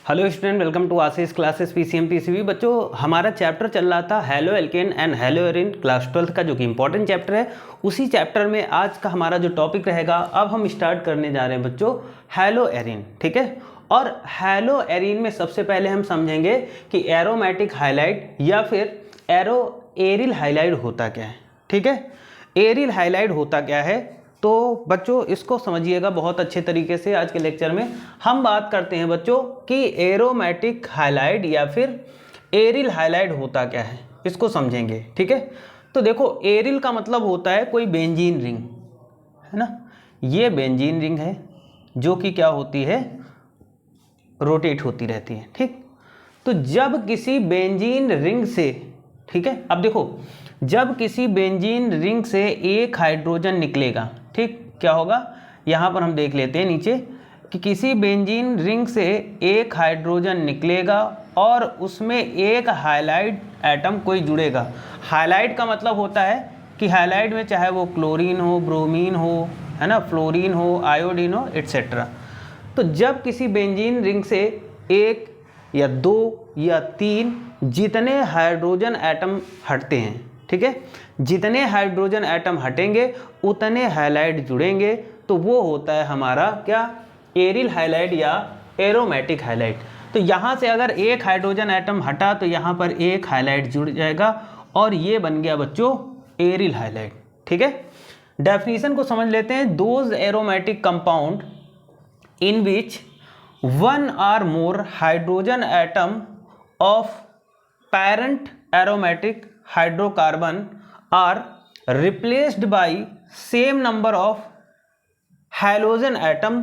Hello student, welcome to Ashish classes PCM PCB. बच्चों, हमारा chapter चल रहा था haloalkane and haloarene class 12 का, जो कि इंपॉर्टेंट चैप्टर है। उसी चैप्टर में आज का हमारा जो टॉपिक रहेगा, अब हम स्टार्ट करने जा रहे हैं बच्चों हैलो एरिन। ठीक है, और हैलो एरिन में सबसे पहले हम समझेंगे कि एरोमेटिक हाइलाइट या फिर एरिल हाइलाइट होता क्या है। ठीक है, एरिल हाइलाइट होता क्या है, तो बच्चों इसको समझिएगा बहुत अच्छे तरीके से। आज के लेक्चर में हम बात करते हैं बच्चों कि एरोमेटिक हाइलाइट या फिर एरिल हाइलाइट होता क्या है, इसको समझेंगे। ठीक है, तो देखो एरिल का मतलब होता है कोई बेंजीन रिंग, है ना। ये बेंजीन रिंग है जो कि क्या होती है, रोटेट होती रहती है। ठीक, तो जब किसी बेंजीन रिंग से, ठीक है, अब देखो जब किसी बेंजीन रिंग से एक हाइड्रोजन निकलेगा, ठीक, क्या होगा यहाँ पर हम देख लेते हैं नीचे कि किसी बेंजीन रिंग से एक हाइड्रोजन निकलेगा और उसमें एक हाइलाइट एटम कोई जुड़ेगा। हाइलाइट का मतलब होता है कि हाइलाइट में चाहे वो क्लोरीन हो, ब्रोमीन हो, है ना, फ्लोरीन हो, आयोडीन हो, एट्सेट्रा। तो जब किसी बेंजीन रिंग से एक या दो या तीन जितने हाइड्रोजन एटम हटते हैं, ठीक है, जितने हाइड्रोजन एटम हटेंगे उतने हाइलाइट जुड़ेंगे, तो वो होता है हमारा क्या, एरिल हाइलाइट या एरोमेटिक हाइलाइट। तो यहाँ से अगर एक हाइड्रोजन एटम हटा तो यहाँ पर एक हाइलाइट जुड़ जाएगा और ये बन गया बच्चों एरिल हाइलाइट। ठीक है, डेफिनेशन को समझ लेते हैं। Those aromatic compound in which one or more hydrogen atom of parent aromatic hydrocarbon are replaced by same number of halogen atom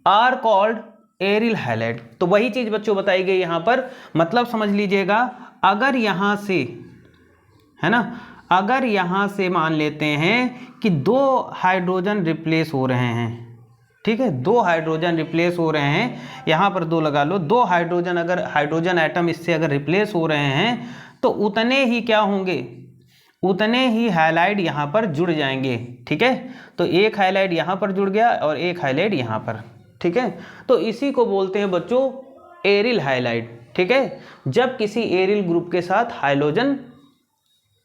are called aryl highlight. तो वही चीज बच्चों बताई गई यहाँ पर, मतलब समझ लीजिएगा, अगर यहाँ से, है ना, अगर यहाँ से मान लेते हैं कि दो हाइड्रोजन रिप्लेस हो रहे हैं, ठीक है, दो हाइड्रोजन रिप्लेस हो रहे हैं, यहाँ पर दो लगा लो, दो हाइड्रोजन, अगर हाइड्रोजन एटम इससे अगर रिप्लेस हो रहे हैं तो उतने ही क्या होंगे, उतने ही हाइलाइट यहाँ पर जुड़ जाएंगे। ठीक है, तो एक हाइलाइट यहाँ पर जुड़ गया और एक हाइलाइट यहाँ पर। ठीक है, तो इसी को बोलते हैं बच्चों एरिल हाइलाइट। ठीक है, जब किसी एरिल ग्रुप के साथ हाइड्रोजन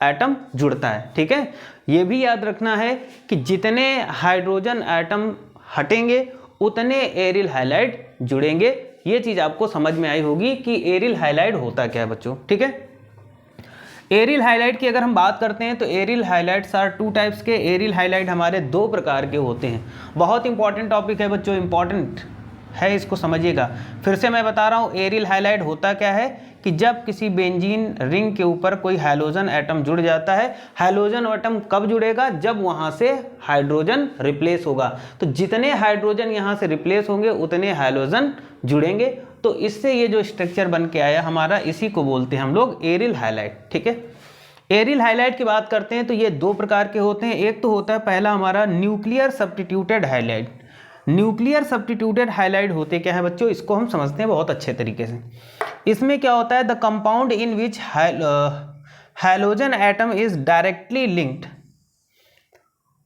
एटम जुड़ता है। ठीक है, ये भी याद रखना है कि जितने हाइड्रोजन एटम हटेंगे उतने एरिल हाइलाइट जुड़ेंगे। ये चीज आपको समझ में आई होगी कि एरिल हाइलाइट होता क्या है बच्चों। ठीक है, एरिल हाइलाइट की अगर हम बात करते हैं तो aryl halides are two types के। एरिल हाइलाइट हमारे दो प्रकार के होते हैं। बहुत इंपॉर्टेंट टॉपिक है बच्चों, इंपॉर्टेंट है, इसको समझिएगा। फिर से मैं बता रहा हूँ, एरिल हाइलाइट होता क्या है कि जब किसी बेंजीन रिंग के ऊपर कोई हाइड्रोजन एटम जुड़ जाता है। हाइड्रोजन एटम कब जुड़ेगा, जब वहाँ से हाइड्रोजन रिप्लेस होगा। तो जितने हाइड्रोजन यहाँ से रिप्लेस होंगे उतने हाइड्रोजन जुड़ेंगे। तो इससे ये जो स्ट्रक्चर बन के आया हमारा, इसी को बोलते हैं हम लोग एरिल हाइलाइट। ठीक है, एरिल हाइलाइट की बात करते हैं तो ये दो प्रकार के होते हैं। एक तो होता है पहला हमारा nuclear substituted highlight. Nuclear substituted highlight होते क्या है बच्चों, इसको हम समझते हैं बहुत अच्छे तरीके से। इसमें क्या होता है, the compound in which hydrogen atom is directly linked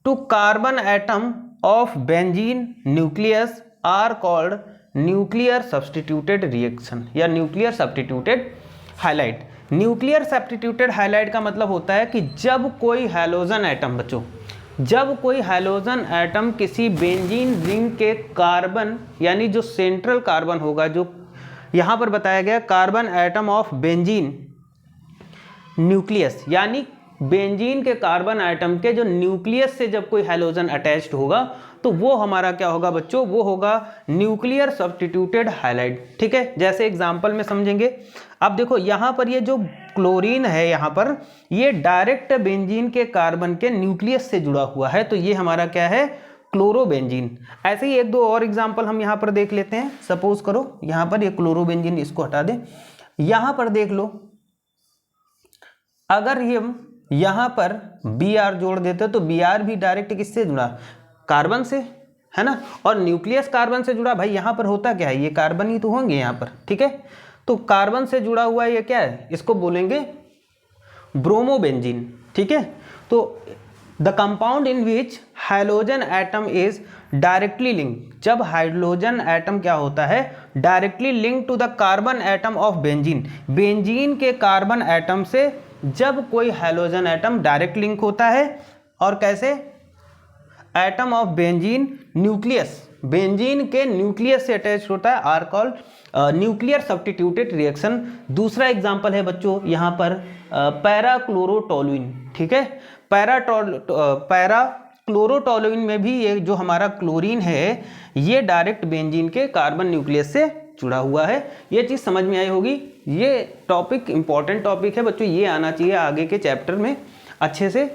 to carbon atom of benzene nucleus are called nuclear substituted reaction या nuclear substituted highlight. Nuclear substituted highlight का मतलब होता है कि जब कोई हाइड्रोजन एटम बच्चों, जब कोई हाइड्रोजन एटम किसी बेंजीन रिंग के कार्बन, यानी जो सेंट्रल कार्बन होगा, जो यहाँ पर बताया गया carbon atom of benzene nucleus, यानी बेंजीन के कार्बन एटम के जो न्यूक्लियस से जब कोई हाइड्रोजन अटैच्ड होगा तो वो हमारा क्या होगा बच्चों, वो होगा न्यूक्लियर सब्स्टिट्यूटेड हाइलाइट। ठीक है, जैसे एग्जांपल में समझेंगे। अब देखो यहाँ पर ये जो क्लोरीन है, यहाँ पर ये डायरेक्ट बेंजीन के कार्बन के न्यूक्लियस से जुड़ा हुआ है, तो ये हमारा क्या है, क्लोरोबेंजीन। ऐसे ही एक दो और एग्जाम्पल हम यहाँ पर देख लेते हैं। सपोज करो यहाँ पर ये क्लोरोबेंजीन, इसको हटा दें, यहाँ पर देख लो, अगर ये यहाँ पर Br जोड़ देते तो Br भी डायरेक्ट किससे जुड़ा, कार्बन से, है ना, और न्यूक्लियस कार्बन से जुड़ा। भाई यहाँ पर होता क्या है, ये कार्बन ही तो होंगे यहाँ पर। ठीक है, तो कार्बन से जुड़ा हुआ ये क्या है, इसको बोलेंगे ब्रोमोबेंजीन। ठीक है, तो the compound in which hydrogen atom is directly link, जब हाइड्रोजन एटम क्या होता है, directly link to the carbon atom of benzene, benzene के कार्बन एटम से जब कोई हाइड्रोजन एटम डायरेक्ट लिंक होता है, और कैसे, atom of benzene nucleus, benzene के न्यूक्लियस से अटैच होता है, are called nuclear substituted reaction. दूसरा एग्जांपल है बच्चों यहाँ पर पैराक्लोरोटोलुइन, ठीक है, पैराक्लोरोटोलुइन में भी ये जो हमारा क्लोरीन है ये डायरेक्ट बेंजीन के कार्बन न्यूक्लियस से जुड़ा हुआ है। ये चीज़ समझ में आई होगी। ये टॉपिक इंपॉर्टेंट टॉपिक है बच्चों, ये आना चाहिए आगे के चैप्टर में अच्छे से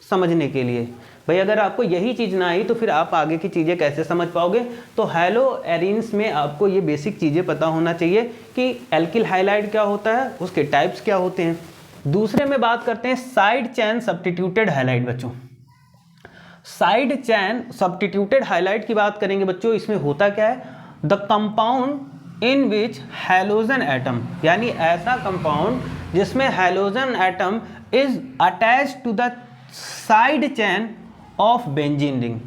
समझने के लिए। भाई अगर आपको यही चीज़ ना आई तो फिर आप आगे की चीज़ें कैसे समझ पाओगे। तो हैलो एरिन्स में आपको ये बेसिक चीज़ें पता होना चाहिए कि एल्किल हाइलाइड क्या होता है, उसके टाइप्स क्या होते हैं। दूसरे में बात करते हैं साइड चैन सब्स्टिट्यूटेड हाइलाइट बच्चों। साइड चैन सब्स्टिट्यूटेड हाइलाइट की बात करेंगे बच्चों, इसमें होता क्या है, the compound in which halogen atom, यानी ऐसा कंपाउंड जिसमें halogen atom is attach to the side chain of benzene ring,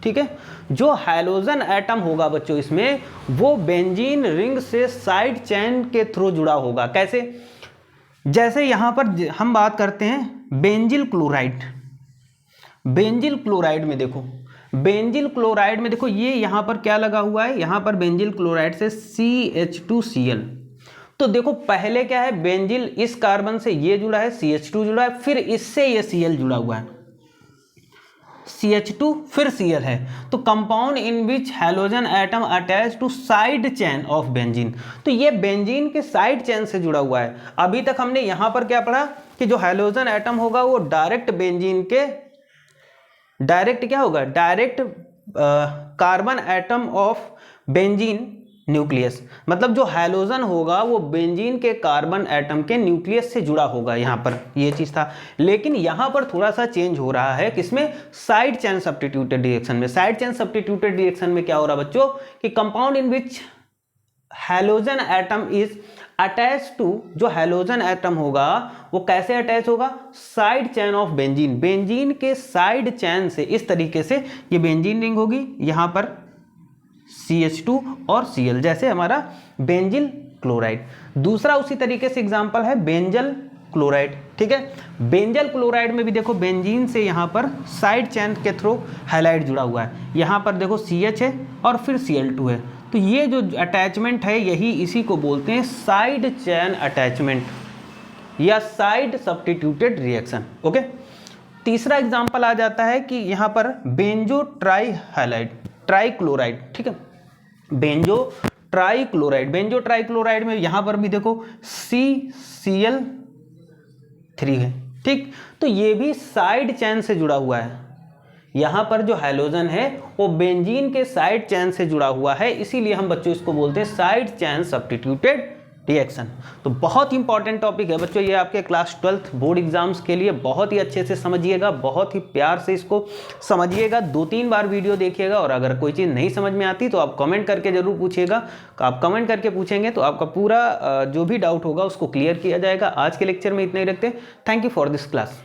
ठीक है। जो हैलोजन एटम होगा बच्चों इसमें, वो बेंजीन रिंग से साइड चैन के थ्रू जुड़ा होगा। कैसे, जैसे यहां पर हम बात करते हैं बेंजिल क्लोराइड, बेंजिल क्लोराइड में देखो, बेंजिल क्लोराइड में देखो ये यहां पर क्या लगा हुआ है, यहां पर बेंजिल क्लोराइड से CH2Cl। तो देखो पहले क्या है, बेंजिल इस कार्बन से ये जुड़ा है, CH2 जुड़ा है, फिर इससे ये Cl जुड़ा हुआ है, CH2 फिर Cl है। तो compound in which halogen atom attach to side chain of benzene, तो ये बेंजीन के साइड चैन से जुड़ा हुआ है। अभी तक हमने यहां पर क्या पढ़ा कि जो हैलोजन एटम होगा वो डायरेक्ट बेंजीन के, डायरेक्ट क्या होगा, direct carbon atom of benzene nucleus, मतलब जो हैलोजन होगा वो बेंजीन के कार्बन एटम के न्यूक्लियस से जुड़ा होगा। यहाँ पर ये चीज़ था, लेकिन यहाँ पर थोड़ा सा चेंज हो रहा है, किसमें, साइड चैन सब्स्टिट्यूटेड रिएक्शन में। साइड चैन सब्स्टिट्यूटेड रिएक्शन में क्या हो रहा है बच्चों कि compound in which halogen atom is attach to, जो हैलोजन एटम होगा वो कैसे अटैच होगा, side chain of benzene, benzene के साइड चैन से। इस तरीके से ये बेंजीन रिंग होगी, यहाँ पर CH2 और Cl, जैसे हमारा बेंजिल क्लोराइड। दूसरा उसी तरीके से एग्जांपल है बेंजल क्लोराइड, ठीक है। बेंजल क्लोराइड में भी देखो बेंजीन से यहाँ पर साइड चैन के थ्रू हाइलाइट जुड़ा हुआ है, यहाँ पर देखो CH है और फिर Cl2 है। तो ये जो अटैचमेंट है यही इसी को बोलते हैं साइड चैन अटैचमेंट या साइड सब्स्टिट्यूटेड रिएक्शन, ओके। तीसरा एग्जांपल आ जाता है कि यहाँ पर बेंजो ट्राई हाइलाइड, ट्राइक्लोराइड, ठीक है, बेंजो ट्राइक्लोराइड। बेंजो ट्राइक्लोराइड में यहां पर भी देखो CCl3 है, ठीक। तो ये भी साइड चैन से जुड़ा हुआ है, यहां पर जो हैलोजन है वो बेंजीन के साइड चैन से जुड़ा हुआ है, इसीलिए हम बच्चों इसको बोलते हैं साइड चैन सब्स्टिट्यूटेड रिएक्शन। तो बहुत इंपॉर्टेंट टॉपिक है बच्चों ये, आपके क्लास 12th बोर्ड एग्जाम्स के लिए बहुत ही अच्छे से समझिएगा, बहुत ही प्यार से इसको समझिएगा, 2-3 बार वीडियो देखिएगा। और अगर कोई चीज़ नहीं समझ में आती तो आप कमेंट करके ज़रूर पूछिएगा, आप कमेंट करके पूछेंगे तो आपका पूरा जो भी डाउट होगा उसको क्लियर किया जाएगा। आज के लेक्चर में इतना ही रखते हैं। Thank you for this class.